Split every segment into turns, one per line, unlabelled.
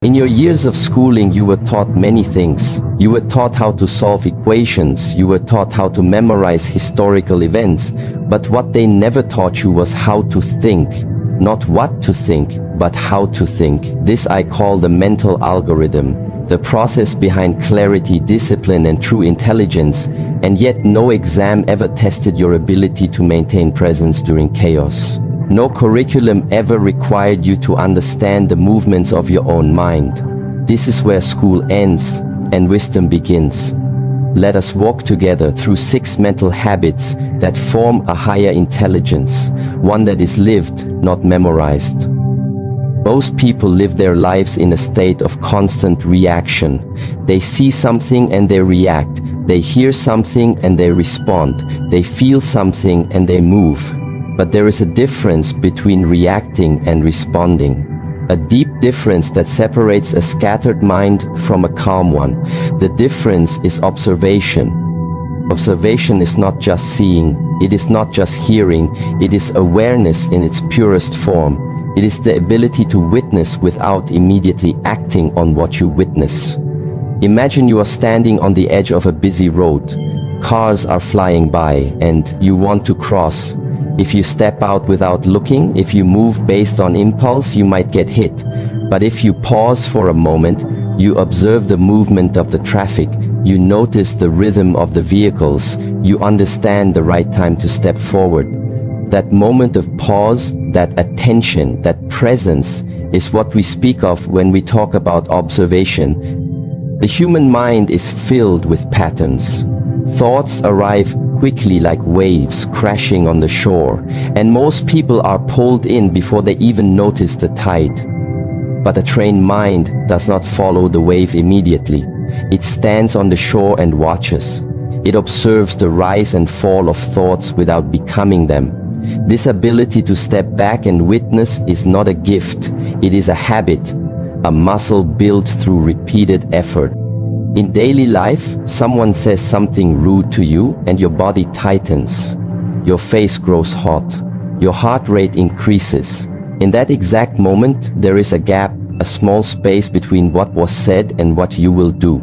In your years of schooling, you were taught many things. You were taught how to solve equations, you were taught how to memorize historical events, but what they never taught you was how to think. Not what to think, but how to think. This I call the mental algorithm, the process behind clarity, discipline, and true intelligence, and yet no exam ever tested your ability to maintain presence during chaos. No curriculum ever required you to understand the movements of your own mind. This is where school ends and wisdom begins. Let us walk together through 6 mental habits that form a higher intelligence, one that is lived, not memorized. Most people live their lives in a state of constant reaction. They see something and they react. They hear something and they respond. They feel something and they move. But there is a difference between reacting and responding. A deep difference that separates a scattered mind from a calm one. The difference is observation. Observation is not just seeing, it is not just hearing, it is awareness in its purest form. It is the ability to witness without immediately acting on what you witness. Imagine you are standing on the edge of a busy road. Cars are flying by and you want to cross. If you step out without looking, if you move based on impulse, you might get hit. But if you pause for a moment, you observe the movement of the traffic, you notice the rhythm of the vehicles, you understand the right time to step forward. That moment of pause, that attention, that presence is what we speak of when we talk about observation. The human mind is filled with patterns. Thoughts arrive quickly like waves crashing on the shore, and most people are pulled in before they even notice the tide. But a trained mind does not follow the wave immediately. It stands on the shore and watches. It observes the rise and fall of thoughts without becoming them. This ability to step back and witness is not a gift, it is a habit, a muscle built through repeated effort. In daily life, someone says something rude to you and your body tightens. Your face grows hot. Your heart rate increases. In that exact moment, there is a gap, a small space between what was said and what you will do.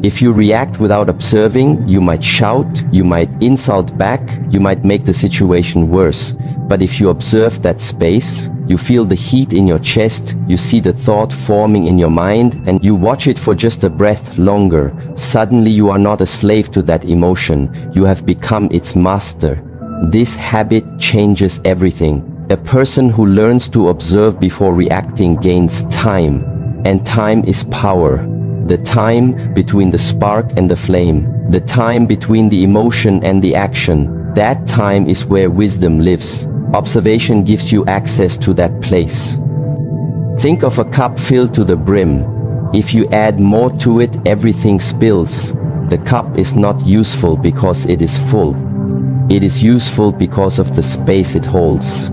If you react without observing, you might shout, you might insult back, you might make the situation worse. But if you observe that space, you feel the heat in your chest, you see the thought forming in your mind, and you watch it for just a breath longer. Suddenly you are not a slave to that emotion, you have become its master. This habit changes everything. A person who learns to observe before reacting gains time, and time is power. The time between the spark and the flame, the time between the emotion and the action, that time is where wisdom lives. Observation gives you access to that place. Think of a cup filled to the brim. If you add more to it, everything spills. The cup is not useful because it is full. It is useful because of the space it holds.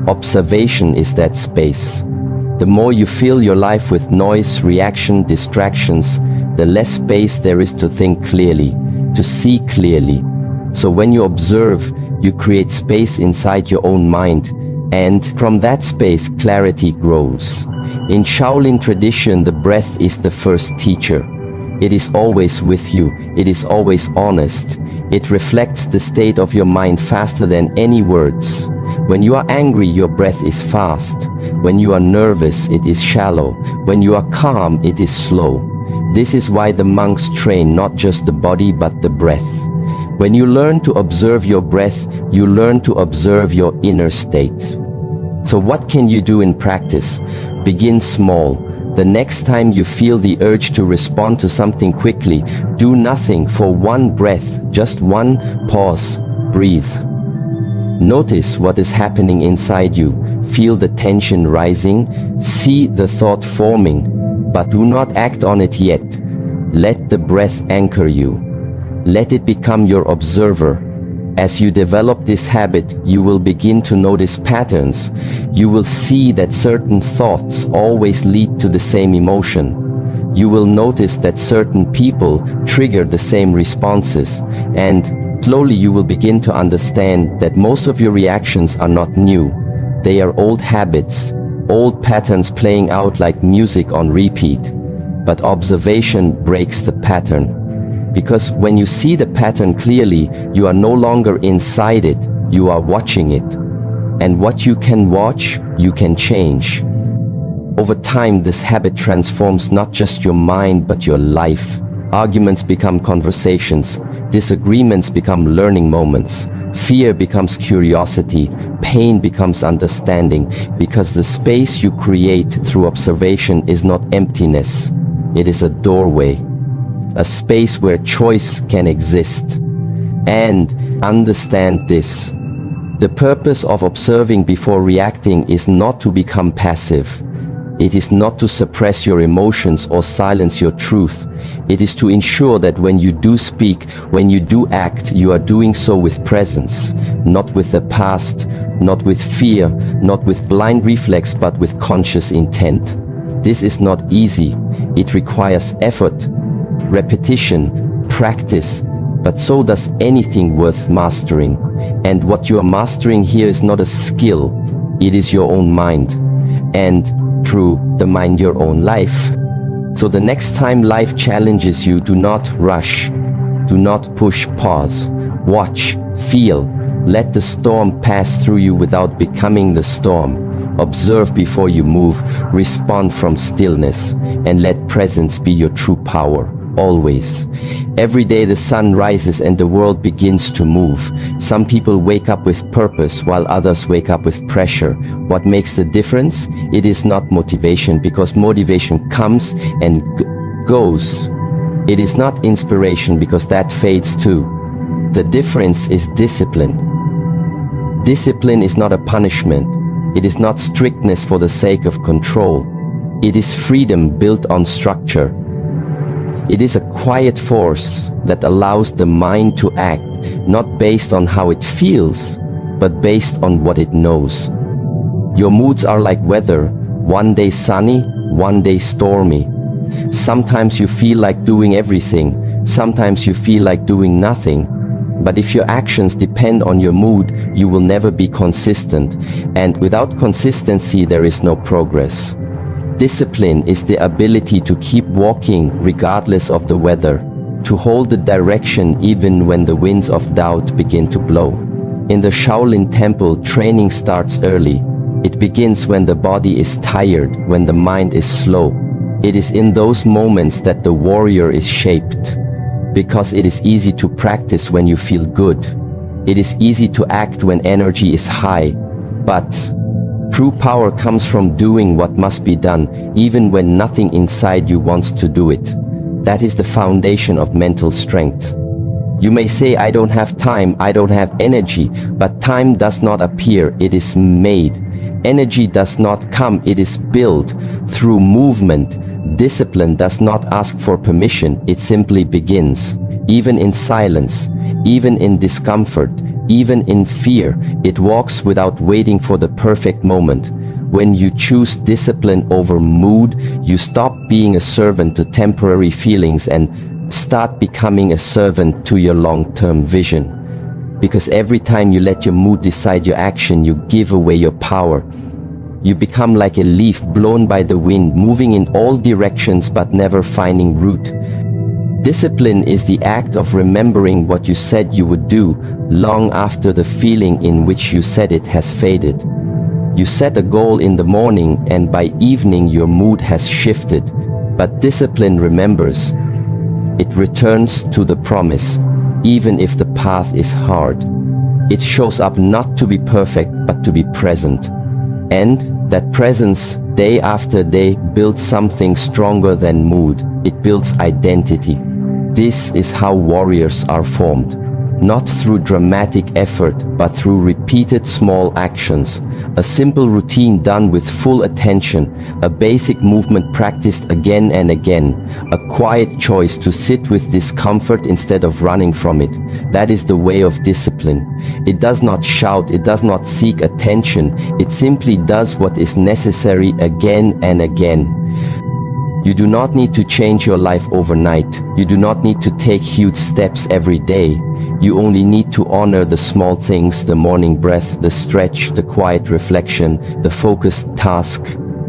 Observation is that space. The more you fill your life with noise, reaction, distractions, the less space there is to think clearly, to see clearly. So when you observe, you create space inside your own mind, and from that space clarity grows. In Shaolin tradition, the breath is the first teacher. It is always with you, it is always honest. It reflects the state of your mind faster than any words. When you are angry, your breath is fast. When you are nervous, it is shallow. When you are calm, it is slow. This is why the monks train not just the body but the breath. When you learn to observe your breath, you learn to observe your inner state. So what can you do in practice? Begin small. The next time you feel the urge to respond to something quickly, do nothing for one breath, just one pause, breathe. Notice what is happening inside you. Feel the tension rising, see the thought forming, but do not act on it yet. Let the breath anchor you. Let it become your observer. As you develop this habit, you will begin to notice patterns. You will see that certain thoughts always lead to the same emotion. You will notice that certain people trigger the same responses, and slowly you will begin to understand that most of your reactions are not new. They are old habits. old patterns playing out like music on repeat. But observation breaks the pattern. Because when you see the pattern clearly, you are no longer inside it, you are watching it. And what you can watch, you can change. Over time, this habit transforms not just your mind, but your life. Arguments become conversations, disagreements become learning moments, fear becomes curiosity, pain becomes understanding, because the space you create through observation is not emptiness, it is a doorway, a space where choice can exist. And understand this. The purpose of observing before reacting is not to become passive. It is not to suppress your emotions or silence your truth. It is to ensure that when you do speak, when you do act, you are doing so with presence, not with the past, not with fear, not with blind reflex, but with conscious intent. This is not easy. It requires effort, repetition, practice, but so does anything worth mastering. And what you are mastering here is not a skill, it is your own mind. And through the mind, your own life. So the next time life challenges you, do not rush, do not push pause, watch, feel, let the storm pass through you without becoming the storm. Observe before you move, respond from stillness, and let presence be your true power. Always. Every day the sun rises and the world begins to move. Some people wake up with purpose while others wake up with pressure. What makes the difference? It is not motivation, because motivation comes and goes. It is not inspiration, because that fades too. The difference is discipline. Discipline is not a punishment. It is not strictness for the sake of control. It is freedom built on structure. It is a quiet force that allows the mind to act, not based on how it feels, but based on what it knows. Your moods are like weather, one day sunny, one day stormy. Sometimes you feel like doing everything, sometimes you feel like doing nothing. But if your actions depend on your mood, you will never be consistent. And without consistency, there is no progress. Discipline is the ability to keep walking regardless of the weather, to hold the direction even when the winds of doubt begin to blow. In the Shaolin temple, training starts early. It begins when the body is tired, when the mind is slow. It is in those moments that the warrior is shaped. Because it is easy to practice when you feel good. It is easy to act when energy is high. But true power comes from doing what must be done, even when nothing inside you wants to do it. That is the foundation of mental strength. You may say, I don't have time, I don't have energy, but time does not appear, it is made. Energy does not come, it is built through movement. Discipline does not ask for permission, it simply begins. Even in silence, even in discomfort, even in fear, it walks without waiting for the perfect moment. When you choose discipline over mood, you stop being a servant to temporary feelings and start becoming a servant to your long-term vision. Because every time you let your mood decide your action, you give away your power. You become like a leaf blown by the wind, moving in all directions but never finding root. Discipline is the act of remembering what you said you would do long after the feeling in which you said it has faded. You set a goal in the morning and by evening your mood has shifted, but discipline remembers. It returns to the promise, even if the path is hard. It shows up not to be perfect, but to be present. And that presence, day after day, builds something stronger than mood. It builds identity. This is how warriors are formed. Not through dramatic effort, but through repeated small actions. A simple routine done with full attention, a basic movement practiced again and again, a quiet choice to sit with discomfort instead of running from it. That is the way of discipline. It does not shout, it does not seek attention, it simply does what is necessary again and again. You do not need to change your life overnight. You do not need to take huge steps every day. You only need to honor the small things, the morning breath, the stretch, the quiet reflection, the focused task.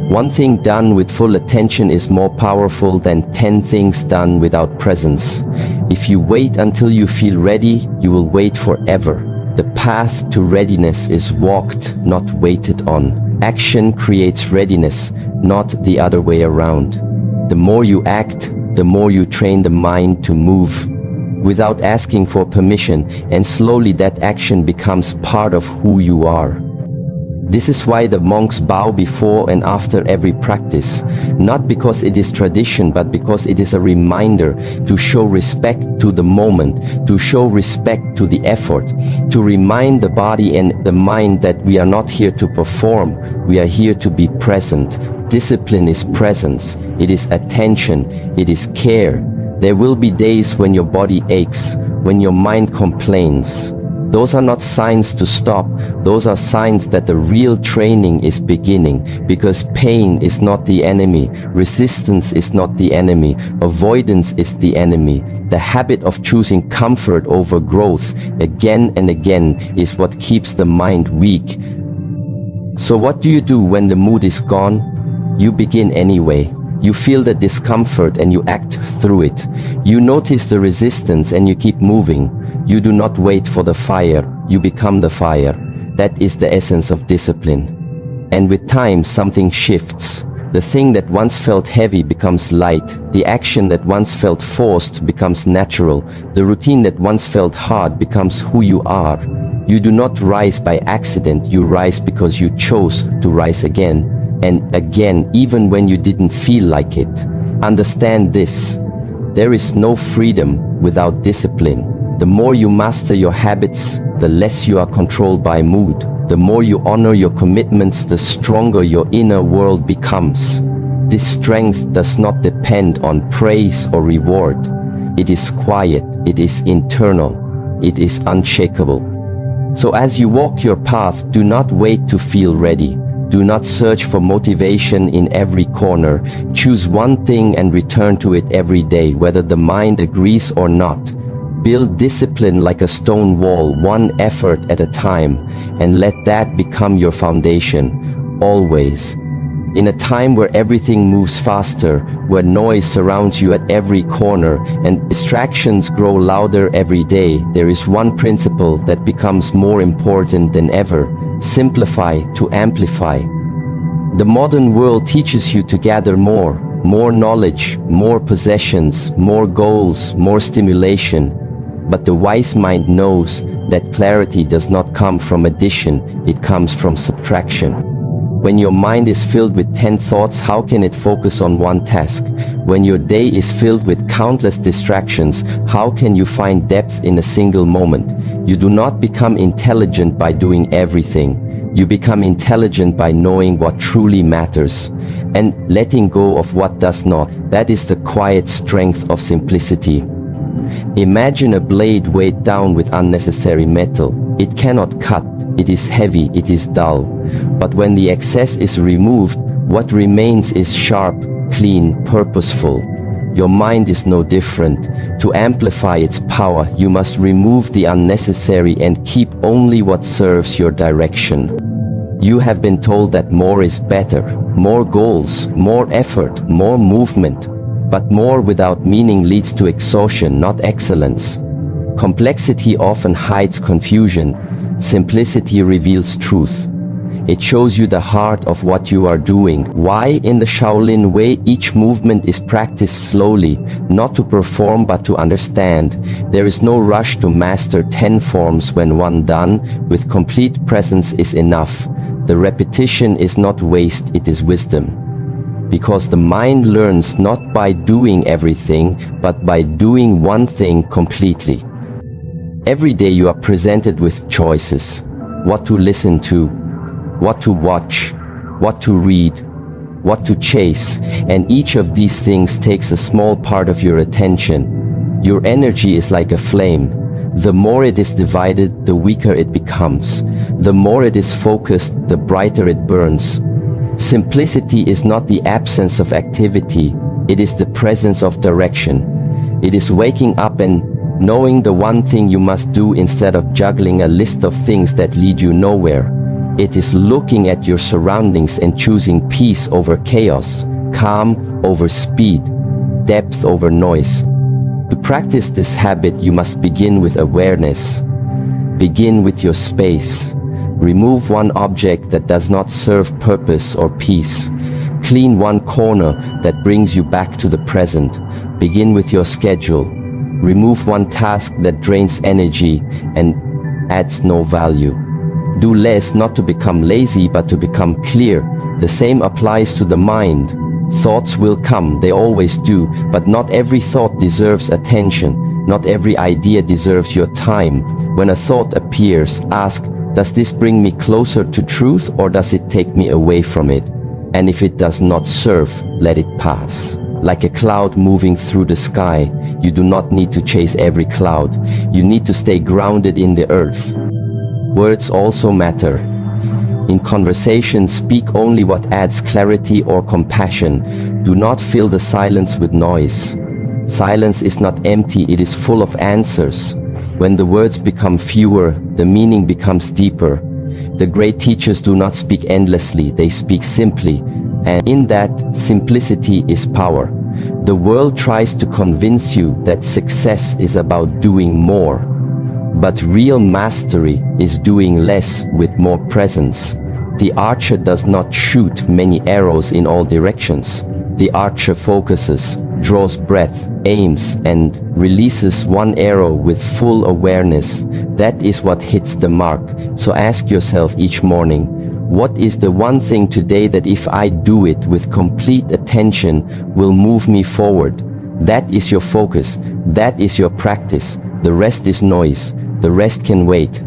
One thing done with full attention is more powerful than 10 things done without presence. If you wait until you feel ready, you will wait forever. The path to readiness is walked, not waited on. Action creates readiness, not the other way around. The more you act, the more you train the mind to move without asking for permission, and slowly that action becomes part of who you are. This is why the monks bow before and after every practice, not because it is tradition, but because it is a reminder to show respect to the moment, to show respect to the effort, to remind the body and the mind that we are not here to perform, we are here to be present. Discipline is presence, it is attention, it is care. There will be days when your body aches, when your mind complains. Those are not signs to stop, those are signs that the real training is beginning, because pain is not the enemy, resistance is not the enemy, avoidance is the enemy. The habit of choosing comfort over growth again and again is what keeps the mind weak. So what do you do when the mood is gone? You begin anyway. You feel the discomfort and you act through it. You notice the resistance and you keep moving. You do not wait for the fire, you become the fire. That is the essence of discipline. And with time, something shifts. The thing that once felt heavy becomes light. The action that once felt forced becomes natural. The routine that once felt hard becomes who you are. You do not rise by accident, you rise because you chose to rise again and again, even when you didn't feel like it. Understand this: there is no freedom without discipline. The more you master your habits, the less you are controlled by mood. The more you honor your commitments, the stronger your inner world becomes. This strength does not depend on praise or reward. It is quiet, it is internal, it is unshakable. So as you walk your path, do not wait to feel ready. Do not search for motivation in every corner. Choose one thing and return to it every day, whether the mind agrees or not. Build discipline like a stone wall, one effort at a time, and let that become your foundation, always. In a time where everything moves faster, where noise surrounds you at every corner, and distractions grow louder every day, there is one principle that becomes more important than ever: simplify to amplify. The modern world teaches you to gather more knowledge, more possessions, more goals, more stimulation. But the wise mind knows that clarity does not come from addition, it comes from subtraction. When your mind is filled with 10 thoughts, how can it focus on one task? When your day is filled with countless distractions, how can you find depth in a single moment? You do not become intelligent by doing everything. You become intelligent by knowing what truly matters and letting go of what does not. That is the quiet strength of simplicity. Imagine a blade weighed down with unnecessary metal. It cannot cut, it is heavy, it is dull. But when the excess is removed, what remains is sharp, clean, purposeful. Your mind is no different. To amplify its power, you must remove the unnecessary and keep only what serves your direction. You have been told that more is better, more goals, more effort, more movement. But more without meaning leads to exhaustion, not excellence. Complexity often hides confusion. Simplicity reveals truth. It shows you the heart of what you are doing. Why in the Shaolin way each movement is practiced slowly, not to perform but to understand. There is no rush to master 10 forms. When one done with complete presence is enough. The repetition is not waste, it is wisdom. Because the mind learns not by doing everything, but by doing one thing completely. Every day you are presented with choices: what to listen to, what to watch, what to read, what to chase, and each of these things takes a small part of your attention. Your energy is like a flame. The more it is divided, the weaker it becomes. The more it is focused, the brighter it burns. Simplicity is not the absence of activity, it is the presence of direction. It is waking up and knowing the one thing you must do instead of juggling a list of things that lead you nowhere. It is looking at your surroundings and choosing peace over chaos, calm over speed, depth over noise. To practice this habit, you must begin with awareness. Begin with your space. Remove one object that does not serve purpose or peace. Clean one corner that brings you back to the present. Begin with your schedule. Remove one task that drains energy and adds no value. Do less, not to become lazy, but to become clear. The same applies to the mind. Thoughts will come, they always do, but not every thought deserves attention. Not every idea deserves your time. When a thought appears, ask, does this bring me closer to truth, or does it take me away from it? And if it does not serve, let it pass. Like a cloud moving through the sky, you do not need to chase every cloud. You need to stay grounded in the earth. Words also matter. In conversation, speak only what adds clarity or compassion. Do not fill the silence with noise. Silence is not empty, it is full of answers. When the words become fewer, the meaning becomes deeper. The great teachers do not speak endlessly, they speak simply. And in that, simplicity is power. The world tries to convince you that success is about doing more. But real mastery is doing less with more presence. The archer does not shoot many arrows in all directions. The archer focuses, draws breath, aims, and releases one arrow with full awareness. That is what hits the mark. So ask yourself each morning, what is the one thing today that if I do it with complete attention will move me forward? That is your focus. That is your practice. The rest is noise. The rest can wait.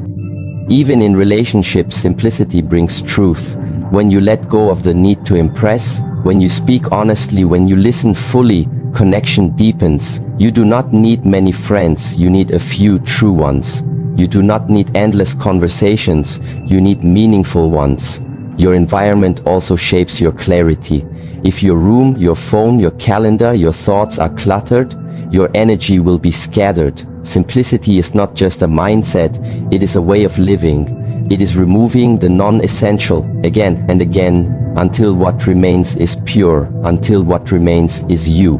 Even in relationships, simplicity brings truth. When you let go of the need to impress, when you speak honestly, when you listen fully, connection deepens. You do not need many friends, you need a few true ones. You do not need endless conversations, you need meaningful ones. Your environment also shapes your clarity. If your room, your phone, your calendar, your thoughts are cluttered, your energy will be scattered. Simplicity is not just a mindset, it is a way of living. It is removing the non-essential again and again until what remains is pure, until what remains is you.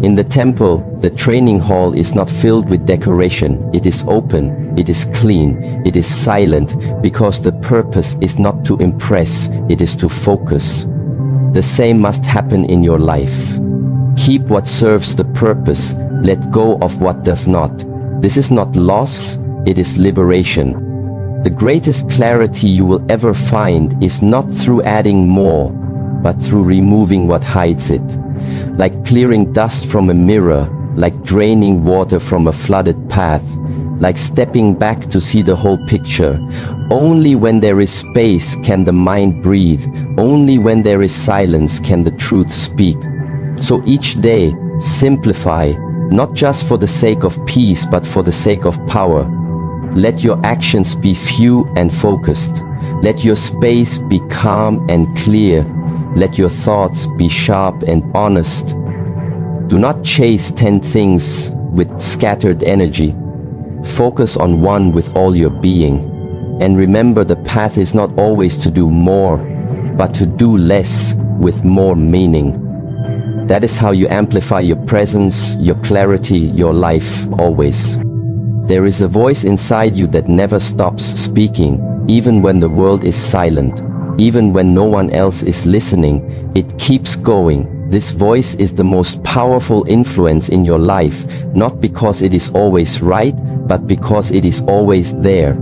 In the temple, the training hall is not filled with decoration. It is open, it is clean, it is silent, because the purpose is not to impress, it is to focus. The same must happen in your life. Keep what serves the purpose, let go of what does not. This is not loss, it is liberation. The greatest clarity you will ever find is not through adding more, but through removing what hides it. Like clearing dust from a mirror, like draining water from a flooded path, like stepping back to see the whole picture. Only when there is space can the mind breathe. Only when there is silence can the truth speak. So each day, simplify, not just for the sake of peace, but for the sake of power. Let your actions be few and focused. Let your space be calm and clear. Let your thoughts be sharp and honest. Do not chase 10 things with scattered energy. Focus on one with all your being. And remember, the path is not always to do more, but to do less with more meaning. That is how you amplify your presence, your clarity, your life, always. There is a voice inside you that never stops speaking, even when the world is silent. Even when no one else is listening, it keeps going. This voice is the most powerful influence in your life, not because it is always right, but because it is always there.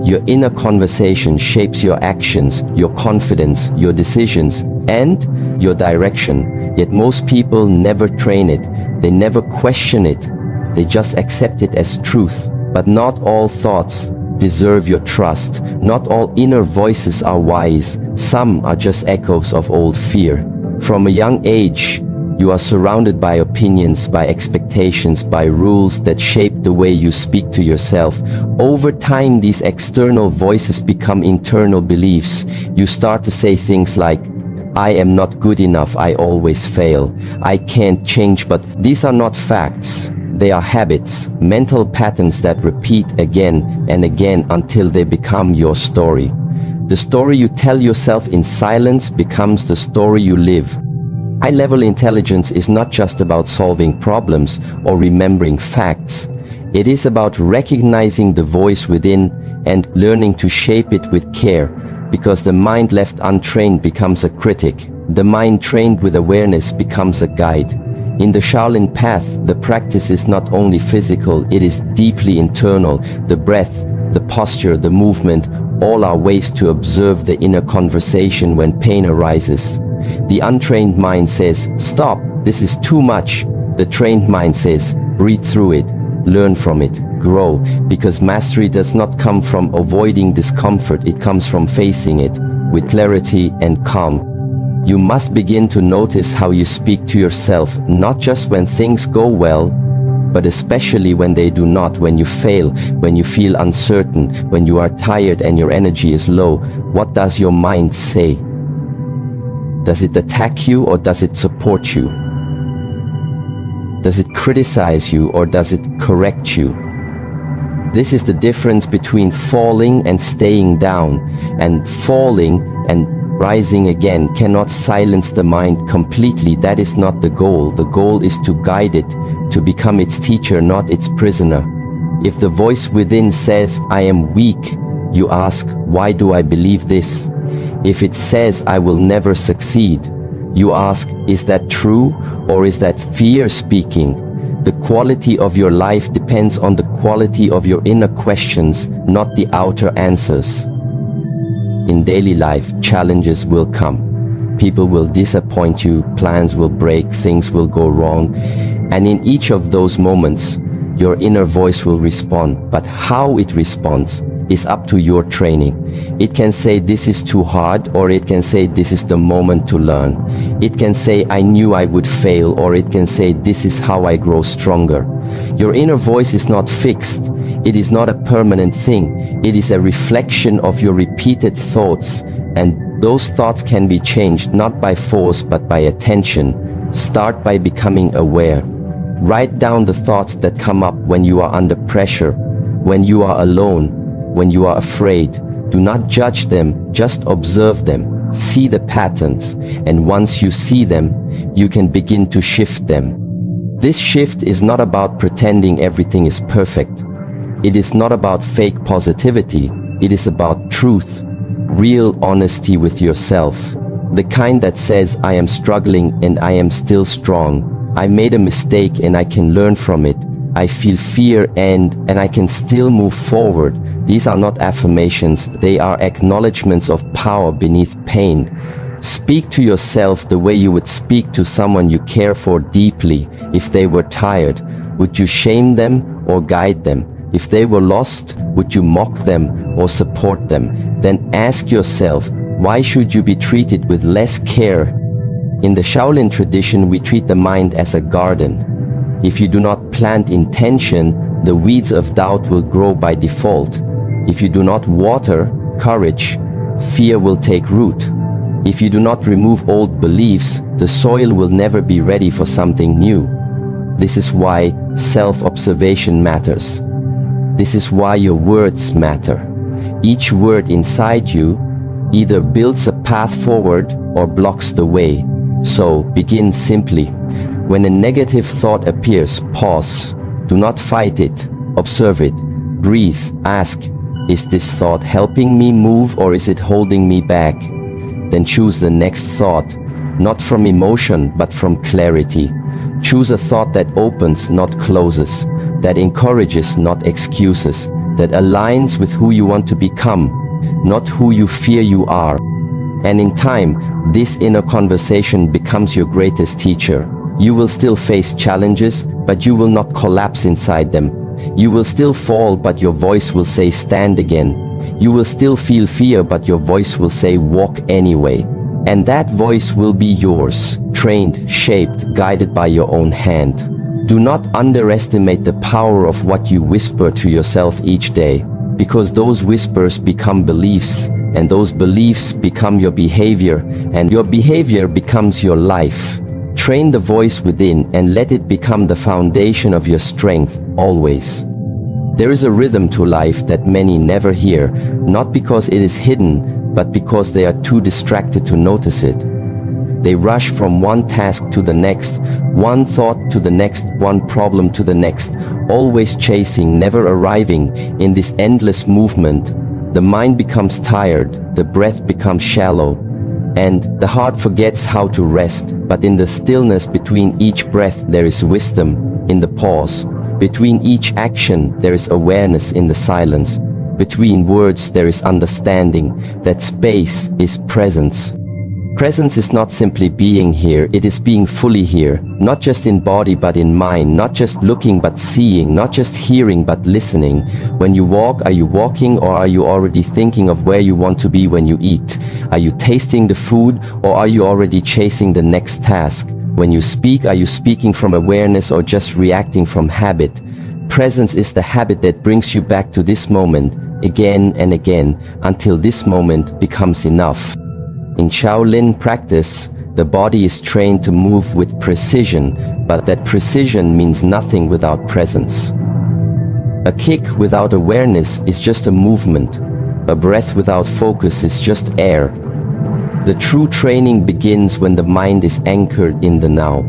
Your inner conversation shapes your actions, your confidence, your decisions, and your direction. Yet most people never train it. They never question it. They just accept it as truth. But not all thoughts deserve your trust. Not all inner voices are wise. Some are just echoes of old fear. From a young age, you are surrounded by opinions, by expectations, by rules that shape the way you speak to yourself. Over time, these external voices become internal beliefs. You start to say things like, I am not good enough, I always fail, I can't change. But these are not facts. They are habits, mental patterns that repeat again and again until they become your story. The story you tell yourself in silence becomes the story you live. High-level intelligence is not just about solving problems or remembering facts. It is about recognizing the voice within and learning to shape it with care, because the mind left untrained becomes a critic. The mind trained with awareness becomes a guide. In the Shaolin path, the practice is not only physical, it is deeply internal. The breath, the posture, the movement, all are ways to observe the inner conversation when pain arises. The untrained mind says, "Stop, this is too much." The trained mind says, "Breathe through it, learn from it, grow," because mastery does not come from avoiding discomfort, it comes from facing it with clarity and calm. You must begin to notice how you speak to yourself, not just when things go well, but especially when they do not, when you fail, when you feel uncertain, when you are tired and your energy is low. What does your mind say? Does it attack you or does it support you? Does it criticize you or does it correct you? This is the difference between falling and staying down, and falling and rising again cannot silence the mind completely. That is not the goal. The goal is to guide it, to become its teacher, not its prisoner. If the voice within says, "I am weak," you ask, "Why do I believe this?" If it says, "I will never succeed," you ask, "Is that true, or is that fear speaking?" The quality of your life depends on the quality of your inner questions, not the outer answers. In daily life, challenges will come. People will disappoint you, plans will break, things will go wrong. And in each of those moments, your inner voice will respond. But how it responds is up to your training. It can say, "This is too hard," or it can say, "This is the moment to learn." It can say, "I knew I would fail," or it can say, "This is how I grow stronger." Your inner voice is not fixed. It is not a permanent thing. It is a reflection of your repeated thoughts, and those thoughts can be changed not by force but by attention. Start by becoming aware. Write down the thoughts that come up when you are under pressure, when you are alone, when you are afraid. Do not judge them, just observe them. See the patterns, and once you see them, you can begin to shift them. This shift is not about pretending everything is perfect. It is not about fake positivity. It is about truth, real honesty with yourself. The kind that says, "I am struggling and I am still strong. I made a mistake and I can learn from it. I feel fear and I can still move forward." These are not affirmations, they are acknowledgments of power beneath pain. Speak to yourself the way you would speak to someone you care for deeply. If they were tired, would you shame them or guide them? If they were lost, would you mock them or support them? Then ask yourself, why should you be treated with less care? In the Shaolin tradition, we treat the mind as a garden. If you do not plant intention, the weeds of doubt will grow by default. If you do not water courage, fear will take root. If you do not remove old beliefs, the soil will never be ready for something new. This is why self-observation matters. This is why your words matter. Each word inside you either builds a path forward or blocks the way. So begin simply. When a negative thought appears, pause. Do not fight it. Observe it. Breathe. Ask, is this thought helping me move or is it holding me back? Then choose the next thought, not from emotion but from clarity. Choose a thought that opens, not closes, that encourages, not excuses, that aligns with who you want to become, not who you fear you are. And in time, this inner conversation becomes your greatest teacher. You will still face challenges, but you will not collapse inside them. You will still fall, but your voice will say, "Stand again." You will still feel fear, but your voice will say, "Walk anyway." And that voice will be yours, trained, shaped, guided by your own hand. Do not underestimate the power of what you whisper to yourself each day, because those whispers become beliefs, and those beliefs become your behavior, and your behavior becomes your life. Train the voice within and let it become the foundation of your strength, always. There is a rhythm to life that many never hear, not because it is hidden, but because they are too distracted to notice it. They rush from one task to the next, one thought to the next, one problem to the next, always chasing, never arriving. In this endless movement, the mind becomes tired, the breath becomes shallow, and the heart forgets how to rest. But in the stillness between each breath there is wisdom. In the pause between each action there is awareness. In the silence between words there is understanding. That space is presence. Presence is not simply being here, it is being fully here, not just in body but in mind, not just looking but seeing, not just hearing but listening. When you walk, are you walking, or are you already thinking of where you want to be when you eat? Are you tasting the food, or are you already chasing the next task? When you speak, are you speaking from awareness or just reacting from habit? Presence is the habit that brings you back to this moment again and again until this moment becomes enough. In Shaolin practice, the body is trained to move with precision, but that precision means nothing without presence. A kick without awareness is just a movement. A breath without focus is just air. The true training begins when the mind is anchored in the now.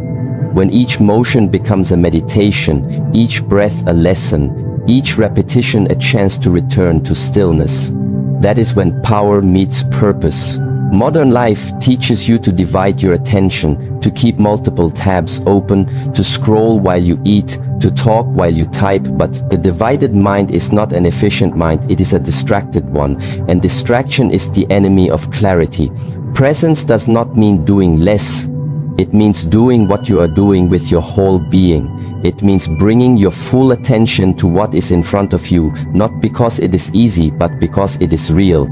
When each motion becomes a meditation, each breath a lesson, each repetition a chance to return to stillness. That is when power meets purpose. Modern life teaches you to divide your attention, to keep multiple tabs open, to scroll while you eat, to talk while you type, but the divided mind is not an efficient mind, it is a distracted one, and distraction is the enemy of clarity. Presence does not mean doing less, it means doing what you are doing with your whole being. It means bringing your full attention to what is in front of you, not because it is easy, but because it is real.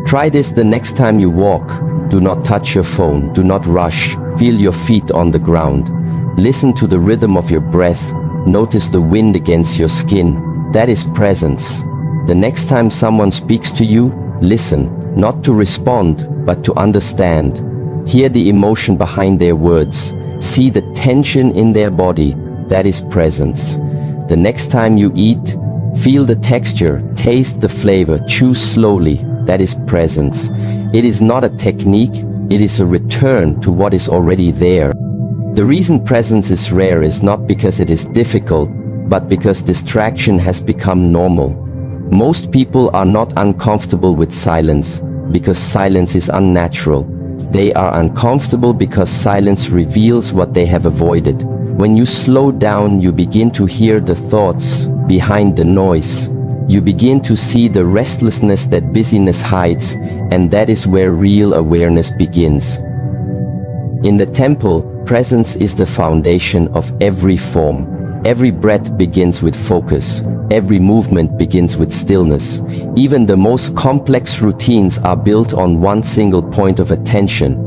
Try this the next time you walk. Do not touch your phone, do not rush, feel your feet on the ground. Listen to the rhythm of your breath, notice the wind against your skin. That is presence. The next time someone speaks to you, listen, not to respond, but to understand. Hear the emotion behind their words, see the tension in their body. That is presence. The next time you eat, feel the texture, taste the flavor, chew slowly. That is presence. It is not a technique, it is a return to what is already there. The reason presence is rare is not because it is difficult, but because distraction has become normal. Most people are not uncomfortable with silence, because silence is unnatural. They are uncomfortable because silence reveals what they have avoided. When you slow down, you begin to hear the thoughts behind the noise. You begin to see the restlessness that busyness hides, and that is where real awareness begins. In the temple, presence is the foundation of every form. Every breath begins with focus. Every movement begins with stillness. Even the most complex routines are built on one single point of attention.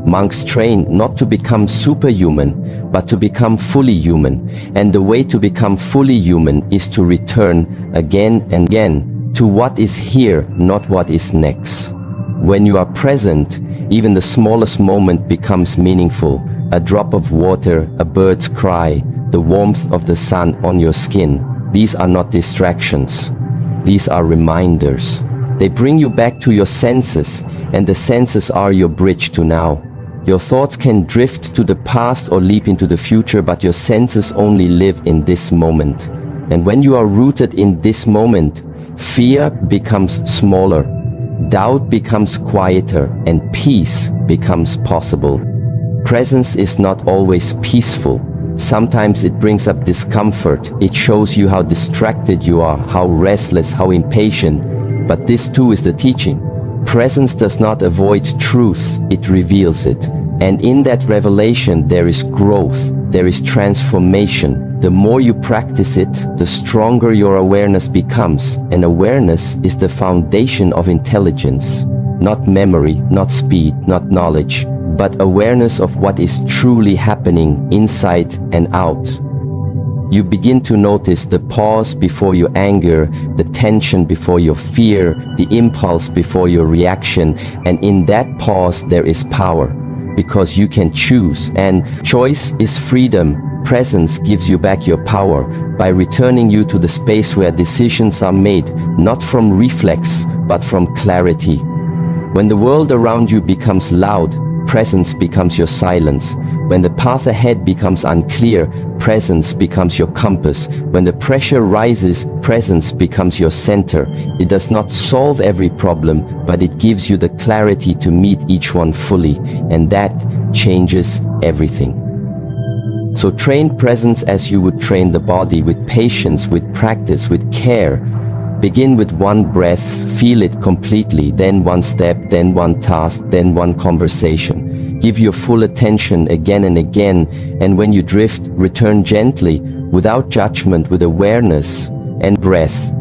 Monks train not to become superhuman, but to become fully human. And the way to become fully human is to return again and again to what is here, not what is next. When you are present, even the smallest moment becomes meaningful. A drop of water, a bird's cry, the warmth of the sun on your skin. These are not distractions. These are reminders. They bring you back to your senses, and the senses are your bridge to now. Your thoughts can drift to the past or leap into the future, but your senses only live in this moment. And when you are rooted in this moment, fear becomes smaller, doubt becomes quieter, and peace becomes possible. Presence is not always peaceful. Sometimes it brings up discomfort. It shows you how distracted you are, how restless, how impatient. But this too is the teaching. Presence does not avoid truth, it reveals it. And in that revelation there is growth, there is transformation. The more you practice it, the stronger your awareness becomes. And awareness is the foundation of intelligence. Not memory, not speed, not knowledge, but awareness of what is truly happening inside and out. You begin to notice the pause before your anger, the tension before your fear, the impulse before your reaction, and in that pause there is power, because you can choose, and choice is freedom. Presence gives you back your power by returning you to the space where decisions are made, not from reflex, but from clarity. When the world around you becomes loud, presence becomes your silence. When the path ahead becomes unclear, presence becomes your compass. When the pressure rises, presence becomes your center. It does not solve every problem, but it gives you the clarity to meet each one fully, and that changes everything. So train presence as you would train the body, with patience, with practice, with care. Begin with one breath, feel it completely, then one step, then one task, then one conversation. Give your full attention again and again, and when you drift, return gently, without judgment, with awareness and breath.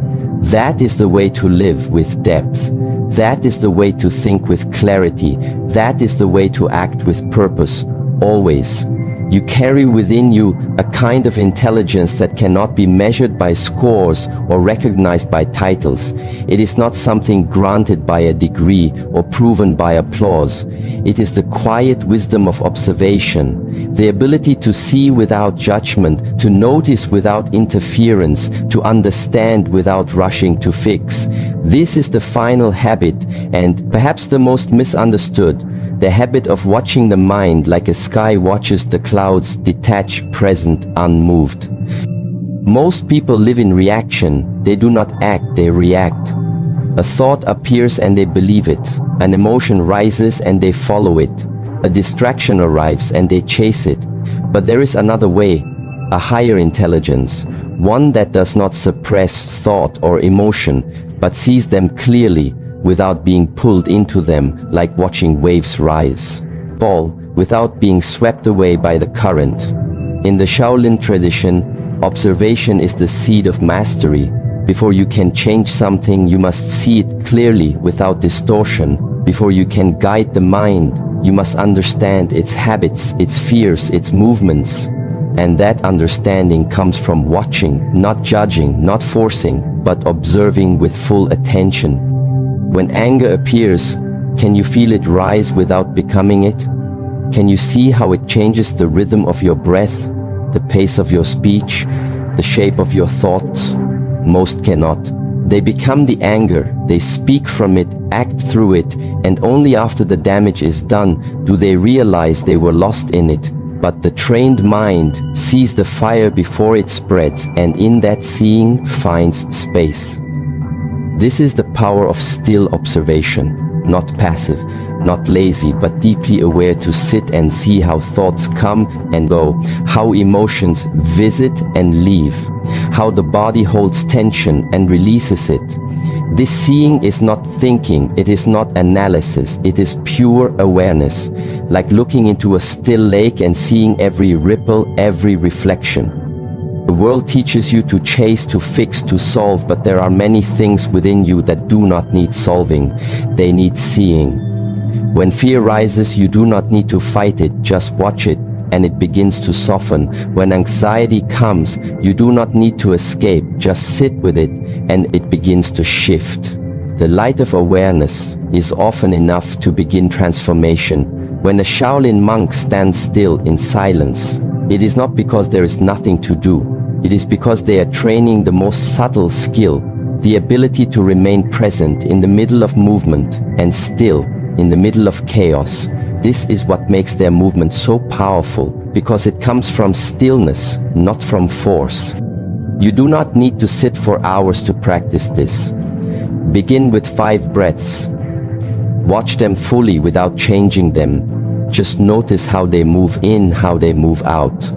That is the way to live with depth. That is the way to think with clarity. That is the way to act with purpose, always. You carry within you a kind of intelligence that cannot be measured by scores or recognized by titles. It is not something granted by a degree or proven by applause. It is the quiet wisdom of observation, the ability to see without judgment, to notice without interference, to understand without rushing to fix. This is the final habit, and perhaps the most misunderstood. The habit of watching the mind like a sky watches the clouds, detached, present, unmoved. Most people live in reaction. They do not act, they react. A thought appears and they believe it. An emotion rises and they follow it. A distraction arrives and they chase it. But there is another way, a higher intelligence, one that does not suppress thought or emotion, but sees them clearly, without being pulled into them like watching waves rise, fall, without being swept away by the current. In the Shaolin tradition, observation is the seed of mastery. Before you can change something, you must see it clearly without distortion. Before you can guide the mind, you must understand its habits, its fears, its movements. And that understanding comes from watching, not judging, not forcing, but observing with full attention. When anger appears, can you feel it rise without becoming it? Can you see how it changes the rhythm of your breath, the pace of your speech, the shape of your thoughts? Most cannot. They become the anger, they speak from it, act through it, and only after the damage is done do they realize they were lost in it. But the trained mind sees the fire before it spreads, and in that seeing finds space. This is the power of still observation, not passive, not lazy, but deeply aware, to sit and see how thoughts come and go, how emotions visit and leave, how the body holds tension and releases it. This seeing is not thinking, it is not analysis, it is pure awareness, like looking into a still lake and seeing every ripple, every reflection. The world teaches you to chase, to fix, to solve, but there are many things within you that do not need solving. They need seeing. When fear rises, you do not need to fight it, just watch it, and it begins to soften. When anxiety comes, you do not need to escape, just sit with it, and it begins to shift. The light of awareness is often enough to begin transformation. When a Shaolin monk stands still in silence, it is not because there is nothing to do. It is because they are training the most subtle skill, the ability to remain present in the middle of movement and still in the middle of chaos. This is what makes their movement so powerful, because it comes from stillness, not from force. You do not need to sit for hours to practice this. Begin with 5 breaths. Watch them fully without changing them. Just notice how they move in, how they move out.